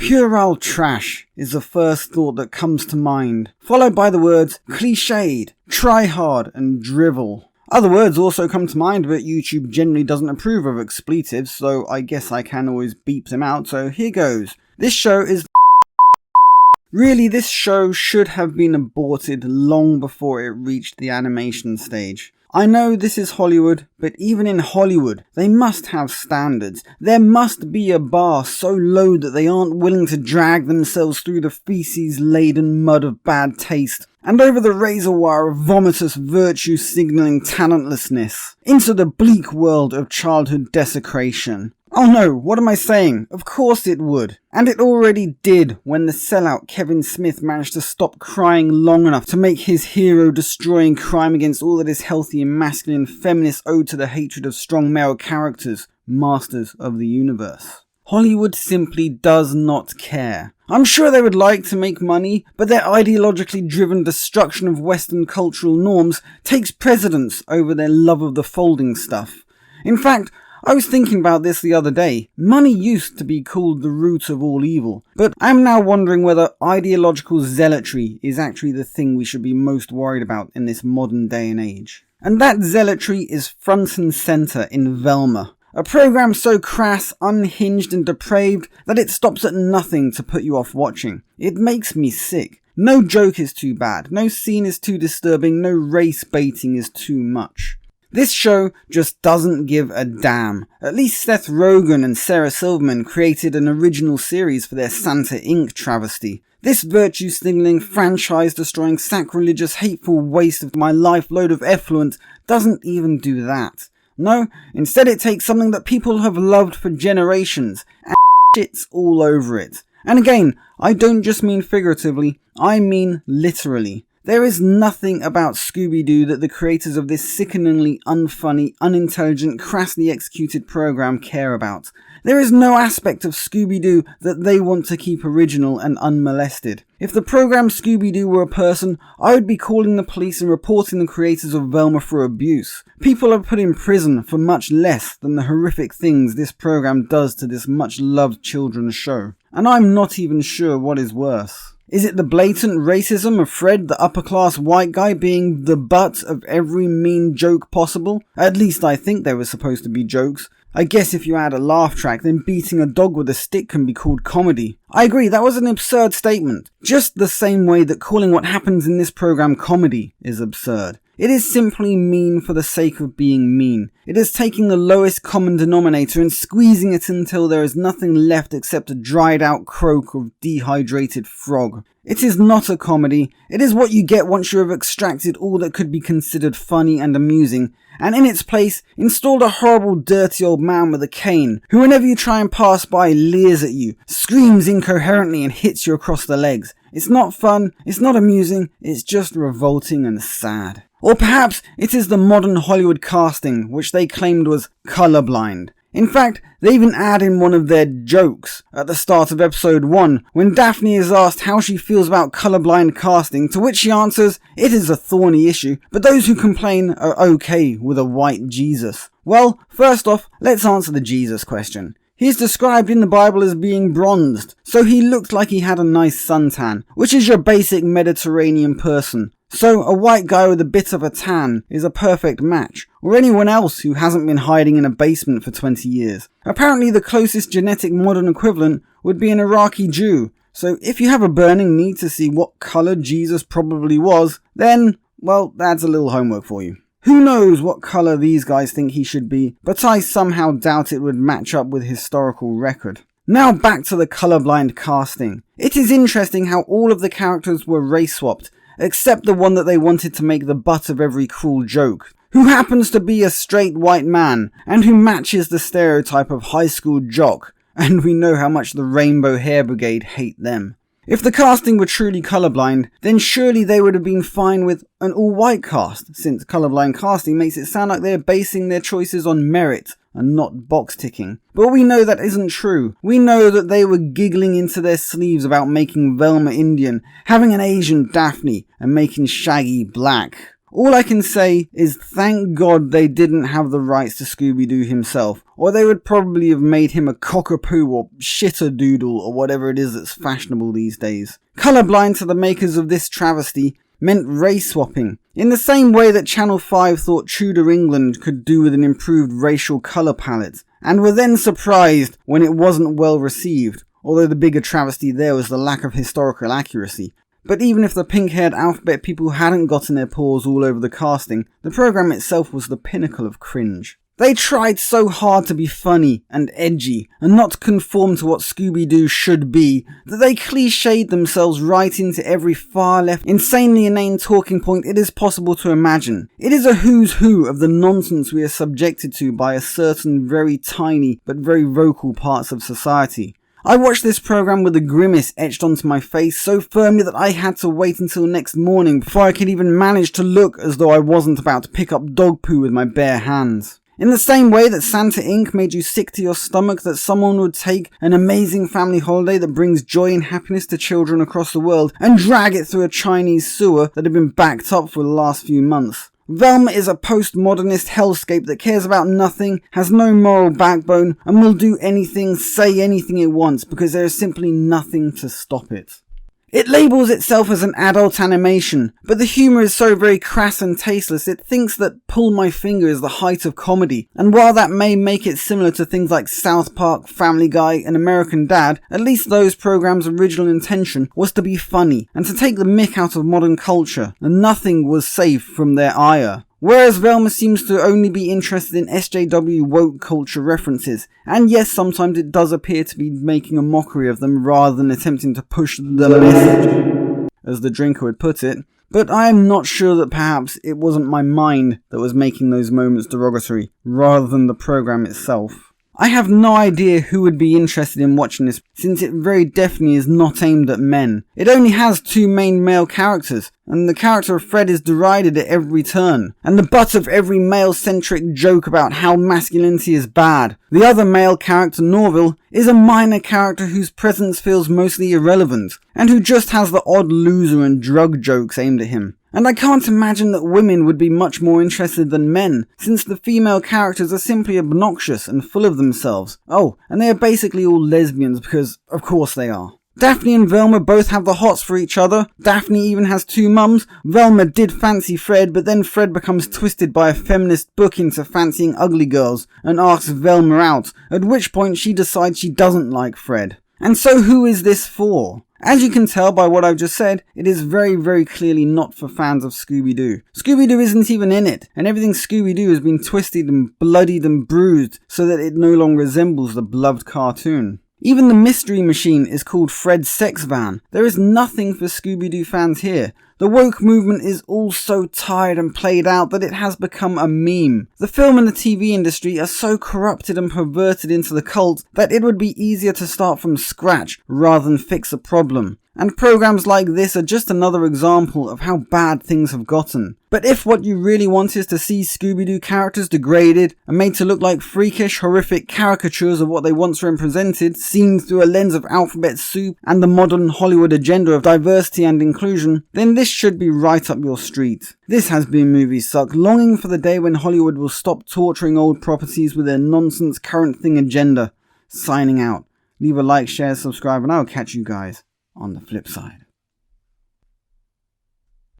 Puerile trash is the first thought that comes to mind, followed by the words cliched, try hard, and drivel. Other words also come to mind, but YouTube generally doesn't approve of expletives, so I guess I can always beep them out, so here goes. This show is Really, this show should have been aborted long before it reached the animation stage. I know this is Hollywood, but even in Hollywood, they must have standards. There must be a bar so low that they aren't willing to drag themselves through the feces-laden mud of bad taste, and over the razor wire of vomitous virtue-signalling talentlessness, into the bleak world of childhood desecration. Oh no, what am I saying? Of course it would. And it already did when the sellout Kevin Smith managed to stop crying long enough to make his hero-destroying crime against all that is healthy and masculine feminist ode to the hatred of strong male characters, masters of the universe. Hollywood simply does not care. I'm sure they would like to make money, but their ideologically driven destruction of Western cultural norms takes precedence over their love of the folding stuff. In fact, I was thinking about this the other day. Money used to be called the root of all evil, but I'm now wondering whether ideological zealotry is actually the thing we should be most worried about in this modern day and age. And that zealotry is front and center in Velma, a program so crass, unhinged and depraved that it stops at nothing to put you off watching. It makes me sick. No joke is too bad, no scene is too disturbing, no race baiting is too much. This show just doesn't give a damn. At least Seth Rogen and Sarah Silverman created an original series for their Santa Inc. travesty. This virtue-signaling, franchise-destroying, sacrilegious, hateful waste of my life load of effluent doesn't even do that. No, instead it takes something that people have loved for generations and shits all over it. And again, I don't just mean figuratively, I mean literally. There is nothing about Scooby Doo that the creators of this sickeningly unfunny, unintelligent, crassly executed program care about. There is no aspect of Scooby Doo that they want to keep original and unmolested. If the program Scooby Doo were a person, I would be calling the police and reporting the creators of Velma for abuse. People are put in prison for much less than the horrific things this program does to this much-loved children's show. And I'm not even sure what is worse. Is it the blatant racism of Fred, the upper-class white guy, being the butt of every mean joke possible? At least I think they were supposed to be jokes. I guess if you add a laugh track, then beating a dog with a stick can be called comedy. I agree, that was an absurd statement. Just the same way that calling what happens in this program comedy is absurd. It is simply mean for the sake of being mean. It is taking the lowest common denominator and squeezing it until there is nothing left except a dried out croak of dehydrated frog. It is not a comedy. It is what you get once you have extracted all that could be considered funny and amusing, and in its place installed a horrible dirty old man with a cane, who whenever you try and pass by leers at you, screams incoherently and hits you across the legs. It's not fun, it's not amusing, it's just revolting and sad. Or perhaps it is the modern Hollywood casting, which they claimed was colorblind. In fact, they even add in one of their jokes at the start of episode 1, when Daphne is asked how she feels about colorblind casting, to which she answers, it is a thorny issue, but those who complain are okay with a white Jesus. Well, first off, let's answer the Jesus question. He's described in the Bible as being bronzed, so he looked like he had a nice suntan, which is your basic Mediterranean person. So a white guy with a bit of a tan is a perfect match, or anyone else who hasn't been hiding in a basement for 20 years. Apparently the closest genetic modern equivalent would be an Iraqi Jew, so if you have a burning need to see what colour Jesus probably was, then, well, that's a little homework for you. Who knows what colour these guys think he should be, but I somehow doubt it would match up with historical record. Now back to the colourblind casting. It is interesting how all of the characters were race swapped, except the one that they wanted to make the butt of every cruel joke, who happens to be a straight white man, and who matches the stereotype of high school jock, and we know how much the Rainbow Hair Brigade hate them. If the casting were truly colourblind, then surely they would have been fine with an all-white cast, since colourblind casting makes it sound like they're basing their choices on merit and not box-ticking. But we know that isn't true. We know that they were giggling into their sleeves about making Velma Indian, having an Asian Daphne, and making Shaggy black. All I can say is thank God they didn't have the rights to Scooby Doo himself, or they would probably have made him a cockapoo or shitter-doodle or whatever it is that's fashionable these days. Colorblind to the makers of this travesty meant race swapping, in the same way that Channel 5 thought Tudor England could do with an improved racial colour palette, and were then surprised when it wasn't well received, although the bigger travesty there was the lack of historical accuracy. But even if the pink-haired alphabet people hadn't gotten their paws all over the casting, the programme itself was the pinnacle of cringe. They tried so hard to be funny and edgy and not conform to what Scooby Doo should be that they cliched themselves right into every far-left, insanely inane talking point it is possible to imagine. It is a who's who of the nonsense we are subjected to by a certain very tiny but very vocal parts of society. I watched this programme with a grimace etched onto my face so firmly that I had to wait until next morning before I could even manage to look as though I wasn't about to pick up dog poo with my bare hands. In the same way that Santa Inc. made you sick to your stomach that someone would take an amazing family holiday that brings joy and happiness to children across the world and drag it through a Chinese sewer that had been backed up for the last few months. Velma is a postmodernist hellscape that cares about nothing, has no moral backbone, and will do anything, say anything it wants because there is simply nothing to stop it. It labels itself as an adult animation, but the humour is so very crass and tasteless it thinks that Pull My Finger is the height of comedy, and while that may make it similar to things like South Park, Family Guy, and American Dad, at least those programmes' original intention was to be funny, and to take the mick out of modern culture, and nothing was safe from their ire. Whereas Velma seems to only be interested in SJW woke culture references, and yes, sometimes it does appear to be making a mockery of them rather than attempting to push the message, as the drinker would put it, but I am not sure that perhaps it wasn't my mind that was making those moments derogatory, rather than the programme itself. I have no idea who would be interested in watching this, since it very definitely is not aimed at men. It only has two main male characters, and the character of Fred is derided at every turn, and the butt of every male-centric joke about how masculinity is bad. The other male character, Norville, is a minor character whose presence feels mostly irrelevant, and who just has the odd loser and drug jokes aimed at him. And I can't imagine that women would be much more interested than men, since the female characters are simply obnoxious and full of themselves. Oh, and they are basically all lesbians because, of course they are. Daphne and Velma both have the hots for each other. Daphne even has two mums. Velma did fancy Fred, but then Fred becomes twisted by a feminist book into fancying ugly girls and asks Velma out, at which point she decides she doesn't like Fred. And so who is this for? As you can tell by what I've just said, it is very, very clearly not for fans of Scooby Doo. Scooby Doo isn't even in it, and everything Scooby Doo has been twisted and bloodied and bruised so that it no longer resembles the beloved cartoon. Even the Mystery Machine is called Fred's Sex Van. There is nothing for Scooby Doo fans here. The woke movement is all so tired and played out that it has become a meme. The film and the TV industry are so corrupted and perverted into the cult that it would be easier to start from scratch rather than fix a problem. And programs like this are just another example of how bad things have gotten. But if what you really want is to see Scooby-Doo characters degraded and made to look like freakish, horrific caricatures of what they once represented, seen through a lens of alphabet soup and the modern Hollywood agenda of diversity and inclusion, then this should be right up your street. This has been Movie Suck, longing for the day when Hollywood will stop torturing old properties with their nonsense current thing agenda. Signing out. Leave a like, share, subscribe, and I'll catch you guys on the flip side.